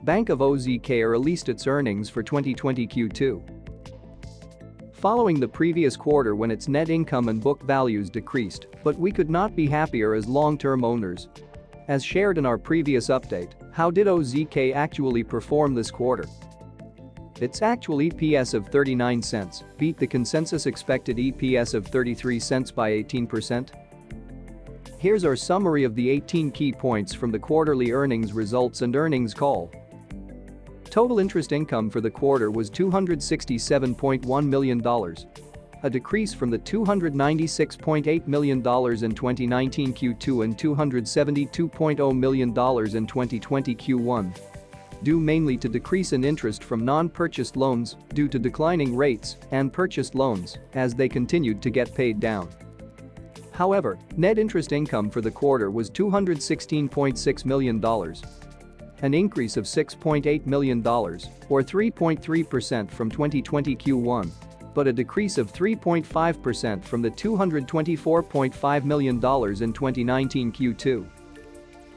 Bank of OZK released its earnings for 2020 Q2. Following the previous quarter when its net income and book values decreased, but we could not be happier as long-term owners. As shared in our previous update, how did OZK actually perform this quarter? Its actual EPS of 39 cents beat the consensus expected EPS of 33 cents by 18%. Here's our summary of the 18 key points from the quarterly earnings results and earnings call. Total interest income for the quarter was $267.1 million, a decrease from the $296.8 million in 2019 Q2 and $272.0 million in 2020 Q1. Due mainly to decrease in interest from non-purchased loans due to declining rates and purchased loans as they continued to get paid down. However, net interest income for the quarter was $216.6 million, an increase of $6.8 million, or 3.3% from 2020 Q1, but a decrease of 3.5% from the $224.5 million in 2019 Q2.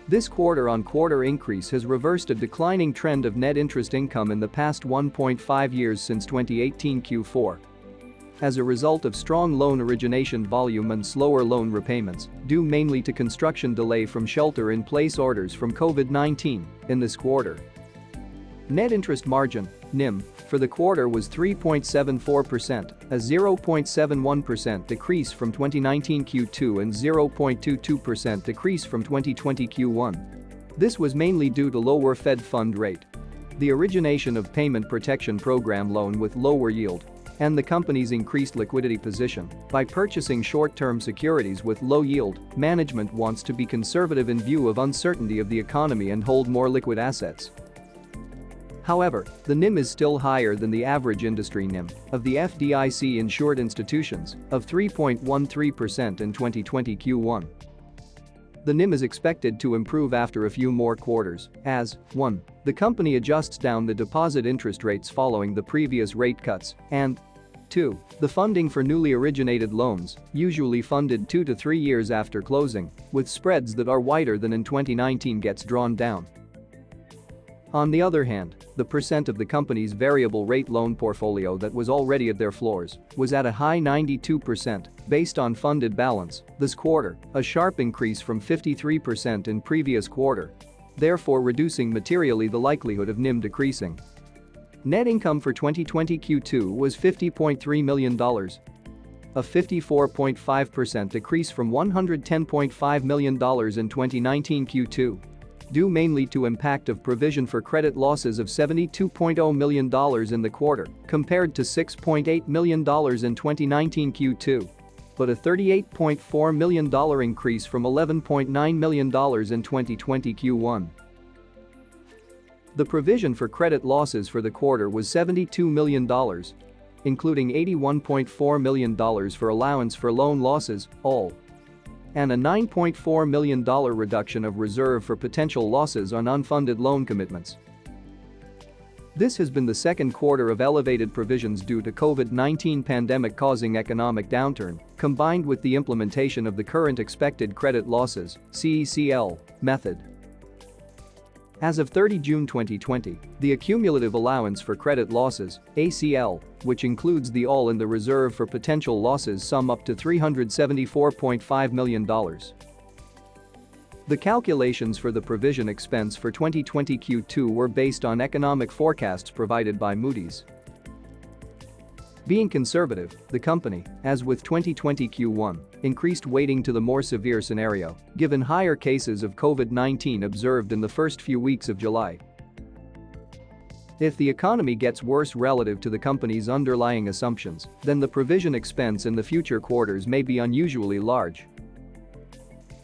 This quarter-on-quarter increase has reversed a declining trend of net interest income in the past 1.5 years since 2018 Q4. As a result of strong loan origination volume and slower loan repayments, due mainly to construction delay from shelter-in-place orders from COVID-19 in this quarter. Net interest margin, NIM, for the quarter was 3.74%, a 0.71% decrease from 2019 Q2 and 0.22% decrease from 2020 Q1. This was mainly due to lower Fed fund rate, the origination of Payment Protection Program loan with lower yield, and the company's increased liquidity position. By purchasing short-term securities with low yield, management wants to be conservative in view of uncertainty of the economy and hold more liquid assets. However, the NIM is still higher than the average industry NIM of the FDIC-insured institutions of 3.13% in 2020 Q1. The NIM is expected to improve after a few more quarters as, 1. The company adjusts down the deposit interest rates following the previous rate cuts, and 2. The funding for newly originated loans, usually funded 2 to 3 years after closing, with spreads that are wider than in 2019 gets drawn down. On the other hand, the percent of the company's variable rate loan portfolio that was already at their floors was at a high 92% based on funded balance this quarter, a sharp increase from 53% in previous quarter, therefore reducing materially the likelihood of NIM decreasing. Net income for 2020 Q2 was $50.3 million, a 54.5% decrease from $110.5 million in 2019 Q2. Due mainly to impact of provision for credit losses of $72.0 million in the quarter, compared to $6.8 million in 2019 Q2, but a $38.4 million increase from $11.9 million in 2020 Q1. The provision for credit losses for the quarter was $72 million, including $81.4 million for allowance for loan losses, all, and a $9.4 million reduction of reserve for potential losses on unfunded loan commitments. This has been the second quarter of elevated provisions due to COVID-19 pandemic causing economic downturn, combined with the implementation of the current expected credit losses (CECL) method. As of 30 June 2020, the accumulative allowance for credit losses (ACL), which includes the all in the reserve for potential losses, sum up to $374.5 million. The calculations for the provision expense for 2020 Q2 were based on economic forecasts provided by Moody's. Being conservative, the company, as with 2020 Q1, increased weighting to the more severe scenario, given higher cases of COVID-19 observed in the first few weeks of July. If the economy gets worse relative to the company's underlying assumptions, then the provision expense in the future quarters may be unusually large.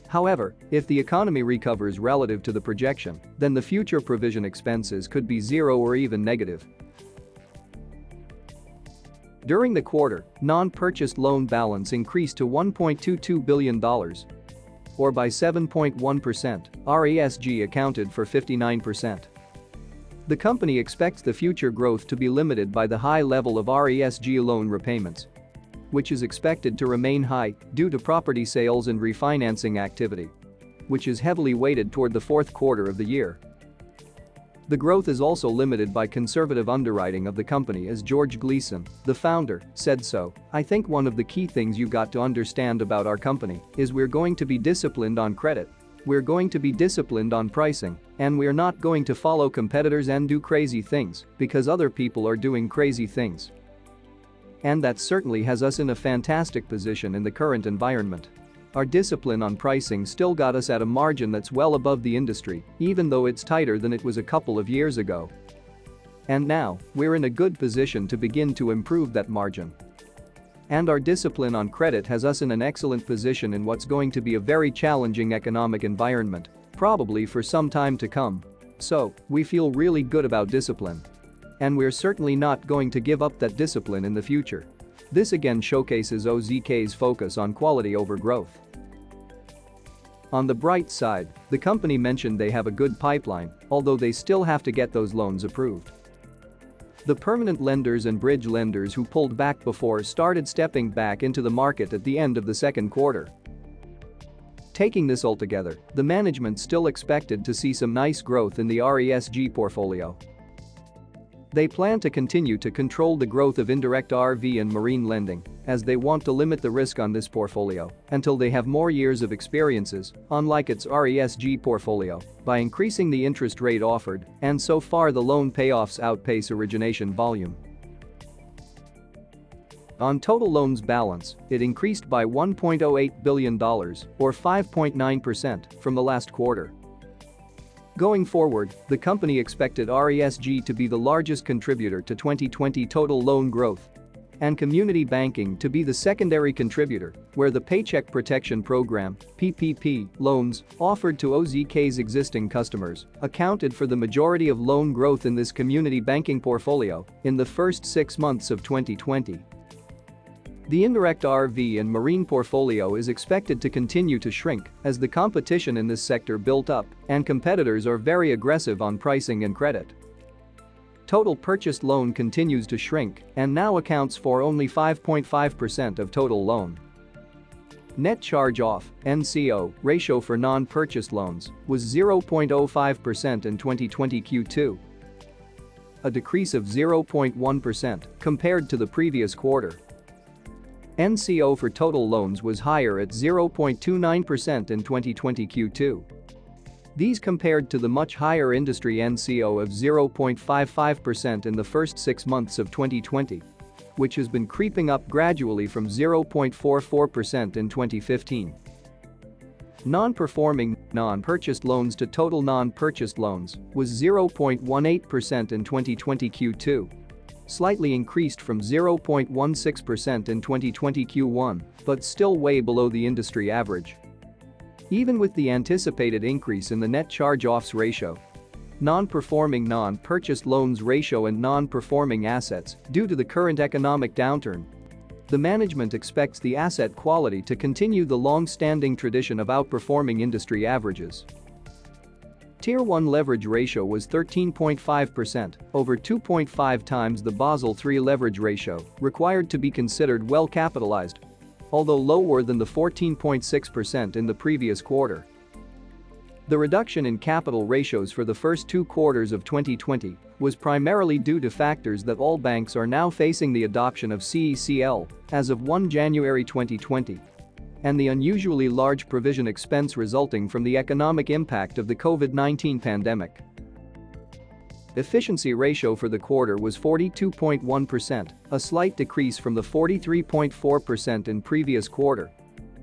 However, if the economy recovers relative to the projection, then the future provision expenses could be zero or even negative. During the quarter, non-purchased loan balance increased to $1.22 billion, or by 7.1%, RESG accounted for 59%. The company expects the future growth to be limited by the high level of RESG loan repayments, which is expected to remain high due to property sales and refinancing activity, which is heavily weighted toward the fourth quarter of the year. The growth is also limited by conservative underwriting of the company, as George Gleason, the founder, said so. "I think one of the key things you got to understand about our company is we're going to be disciplined on credit. We're going to be disciplined on pricing, and we're not going to follow competitors and do crazy things because other people are doing crazy things. And that certainly has us in a fantastic position in the current environment. Our discipline on pricing still got us at a margin that's well above the industry, even though it's tighter than it was a couple of years ago. And now, we're in a good position to begin to improve that margin. And our discipline on credit has us in an excellent position in what's going to be a very challenging economic environment, probably for some time to come. So, we feel really good about discipline. And we're certainly not going to give up that discipline in the future." This again showcases OZK's focus on quality over growth. On the bright side, the company mentioned they have a good pipeline, although they still have to get those loans approved. The permanent lenders and bridge lenders who pulled back before started stepping back into the market at the end of the second quarter. Taking this all together, the management still expected to see some nice growth in the RESG portfolio. They plan to continue to control the growth of indirect RV and marine lending, as they want to limit the risk on this portfolio until they have more years of experiences, unlike its RESG portfolio, by increasing the interest rate offered, and so far the loan payoffs outpace origination volume. On total loans balance, it increased by $1.08 billion, or 5.9%, from the last quarter. Going forward, the company expected RESG to be the largest contributor to 2020 total loan growth and community banking to be the secondary contributor, where the Paycheck Protection Program (PPP) loans offered to OZK's existing customers accounted for the majority of loan growth in this community banking portfolio in the first 6 months of 2020. The indirect RV and marine portfolio is expected to continue to shrink as the competition in this sector built up and competitors are very aggressive on pricing and credit. Total purchased loan continues to shrink and now accounts for only 5.5% of total loan. Net charge-off (NCO) ratio for non-purchased loans was 0.05% in 2020 Q2, a decrease of 0.1% compared to the previous quarter. NCO for total loans was higher at 0.29% in 2020 Q2. These compared to the much higher industry NCO of 0.55% in the first 6 months of 2020, which has been creeping up gradually from 0.44% in 2015. Non-performing, non-purchased loans to total non-purchased loans was 0.18% in 2020 Q2. Slightly increased from 0.16% in 2020 Q1, but still way below the industry average. Even with the anticipated increase in the net charge-offs ratio, non-performing non-purchased loans ratio and non-performing assets due to the current economic downturn, the management expects the asset quality to continue the long-standing tradition of outperforming industry averages. Tier 1 leverage ratio was 13.5%, over 2.5 times the Basel III leverage ratio, required to be considered well capitalized, although lower than the 14.6% in the previous quarter. The reduction in capital ratios for the first 2 quarters of 2020 was primarily due to factors that all banks are now facing: the adoption of CECL as of 1 January 2020. And the unusually large provision expense resulting from the economic impact of the COVID-19 pandemic. Efficiency ratio for the quarter was 42.1%, a slight decrease from the 43.4% in previous quarter,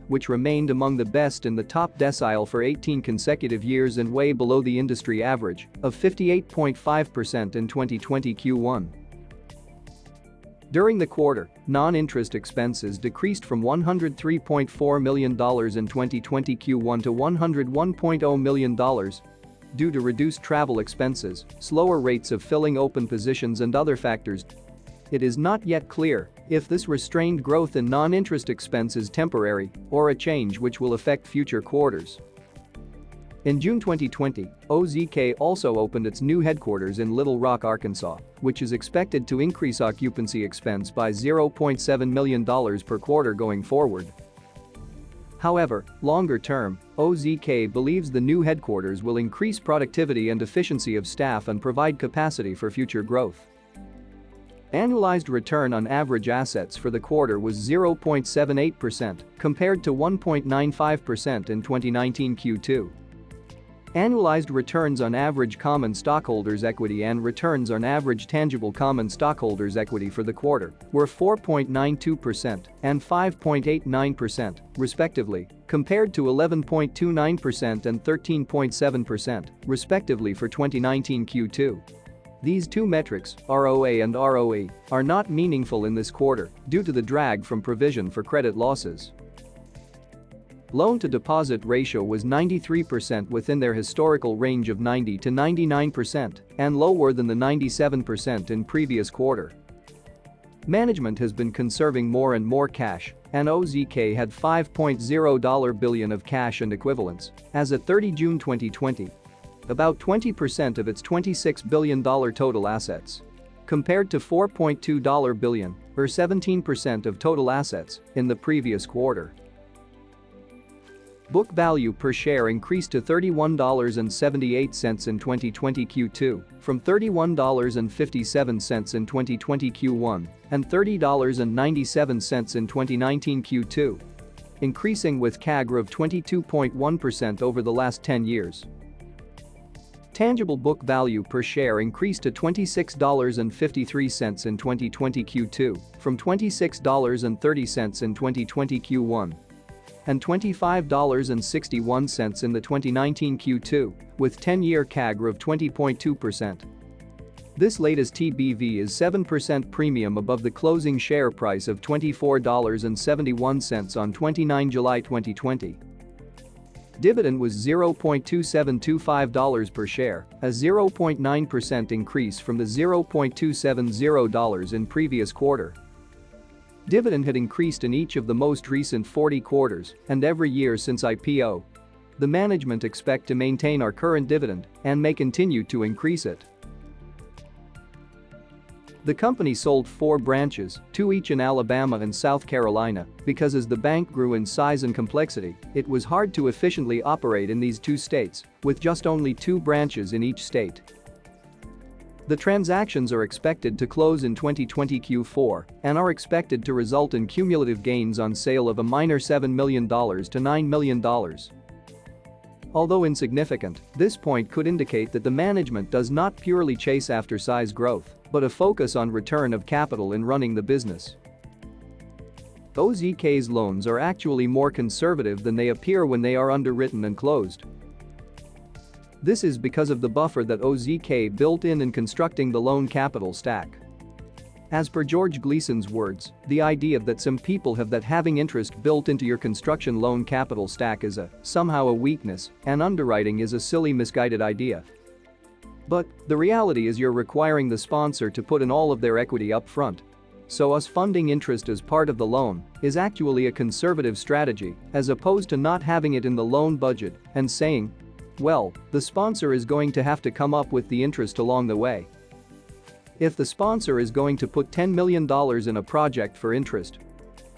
which remained among the best in the top decile for 18 consecutive years and way below the industry average of 58.5% in 2020 Q1. During the quarter, non-interest expenses decreased from $103.4 million in 2020 Q1 to $101.0 million due to reduced travel expenses, slower rates of filling open positions and other factors. It is not yet clear if this restrained growth in non-interest expense is temporary or a change which will affect future quarters. In June 2020, OZK also opened its new headquarters in Little Rock, Arkansas, which is expected to increase occupancy expense by $0.7 million per quarter going forward. However, longer term, OZK believes the new headquarters will increase productivity and efficiency of staff and provide capacity for future growth. Annualized return on average assets for the quarter was 0.78% compared to 1.95% in 2019 Q2. Annualized returns on average common stockholders' equity and returns on average tangible common stockholders' equity for the quarter were 4.92% and 5.89%, respectively, compared to 11.29% and 13.7%, respectively for 2019 Q2. These two metrics, ROA and ROE, are not meaningful in this quarter due to the drag from provision for credit losses. Loan-to-deposit ratio was 93% within their historical range of 90 to 99% and lower than the 97% in previous quarter. Management has been conserving more and more cash, and OZK had $5.0 billion of cash and equivalents as at 30 June 2020. About 20% of its $26 billion total assets, compared to $4.2 billion, or 17% of total assets, in the previous quarter. Book value per share increased to $31.78 in 2020 Q2 from $31.57 in 2020 Q1 and $30.97 in 2019 Q2, increasing with CAGR of 22.1% over the last 10 years. Tangible book value per share increased to $26.53 in 2020 Q2 from $26.30 in 2020 Q1 and $25.61 in the 2019 Q2, with 10-year CAGR of 20.2%. This latest TBV is 7% premium above the closing share price of $24.71 on 29 July 2020. Dividend was $0.2725 per share, a 0.9% increase from the $0.270 in previous quarter. Dividend had increased in each of the most recent 40 quarters and every year since IPO. The management expect to maintain our current dividend and may continue to increase it. The company sold 4 branches, 2 each in Alabama and South Carolina, because as the bank grew in size and complexity, it was hard to efficiently operate in these 2 states, with just only 2 branches in each state. The transactions are expected to close in 2020 Q4 and are expected to result in cumulative gains on sale of a minor $7 million to $9 million. Although insignificant, this point could indicate that the management does not purely chase after size growth, but a focus on return of capital in running the business. OZK's loans are actually more conservative than they appear when they are underwritten and closed. This is because of the buffer that OZK built in constructing the loan capital stack. As per George Gleason's words, the idea that some people have that having interest built into your construction loan capital stack is somehow a weakness and underwriting is a silly misguided idea. But the reality is you're requiring the sponsor to put in all of their equity up front. So us funding interest as part of the loan is actually a conservative strategy as opposed to not having it in the loan budget and saying, well, the sponsor is going to have to come up with the interest along the way. If the sponsor is going to put $10 million in a project for interest,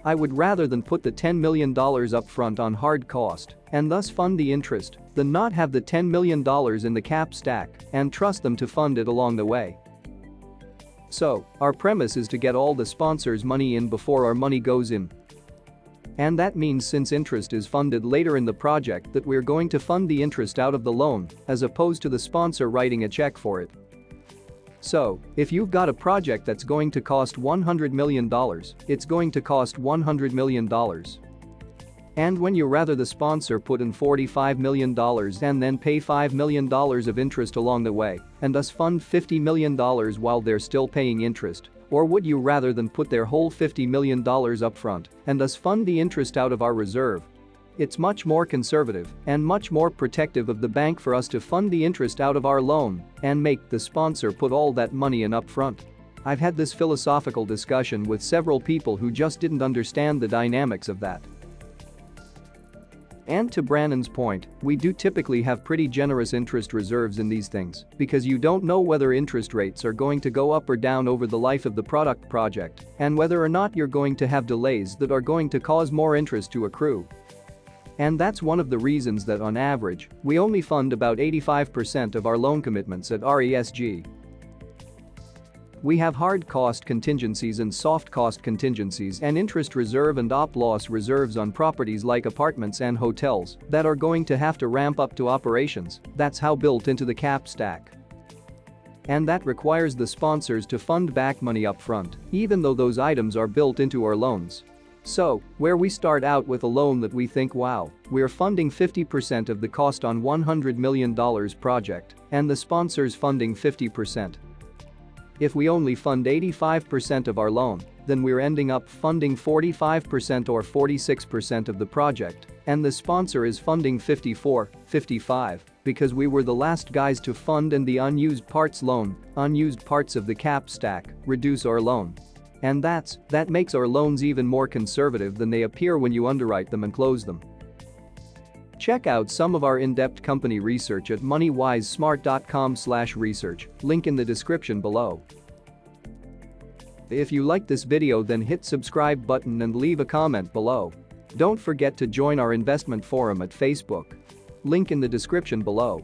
I would rather than put the $10 million up front on hard cost and thus fund the interest than not have the $10 million in the cap stack and trust them to fund it along the way. So, our premise is to get all the sponsor's money in before our money goes in. And that means since interest is funded later in the project that we're going to fund the interest out of the loan as opposed to the sponsor writing a check for it. So, if you've got a project that's going to cost $100 million, it's going to cost $100 million. And when you rather the sponsor put in $45 million and then pay $5 million of interest along the way and thus fund $50 million while they're still paying interest, or would you rather than put their whole $50 million up front and thus fund the interest out of our reserve? It's much more conservative and much more protective of the bank for us to fund the interest out of our loan and make the sponsor put all that money in up front. I've had this philosophical discussion with several people who just didn't understand the dynamics of that. And to Brannon's point, we do typically have pretty generous interest reserves in these things because you don't know whether interest rates are going to go up or down over the life of the project and whether or not you're going to have delays that are going to cause more interest to accrue. And that's one of the reasons that on average, we only fund about 85% of our loan commitments at RESG. We have hard cost contingencies and soft cost contingencies and interest reserve and op loss reserves on properties like apartments and hotels that are going to have to ramp up to operations. That's how built into the cap stack. And that requires the sponsors to fund back money up front, even though those items are built into our loans. So, where we start out with a loan that we think, wow, we're funding 50% of the cost on $100 million project, and the sponsor's funding 50%. If we only fund 85% of our loan, then we're ending up funding 45% or 46% of the project, and the sponsor is funding 54, 55, because we were the last guys to fund and the unused parts of the cap stack, reduce our loan. And that makes our loans even more conservative than they appear when you underwrite them and close them. Check out some of our in-depth company research at moneywisesmart.com/research, link in the description below. If you liked this video, then hit subscribe button and leave a comment below. Don't forget to join our investment forum at Facebook. Link in the description below.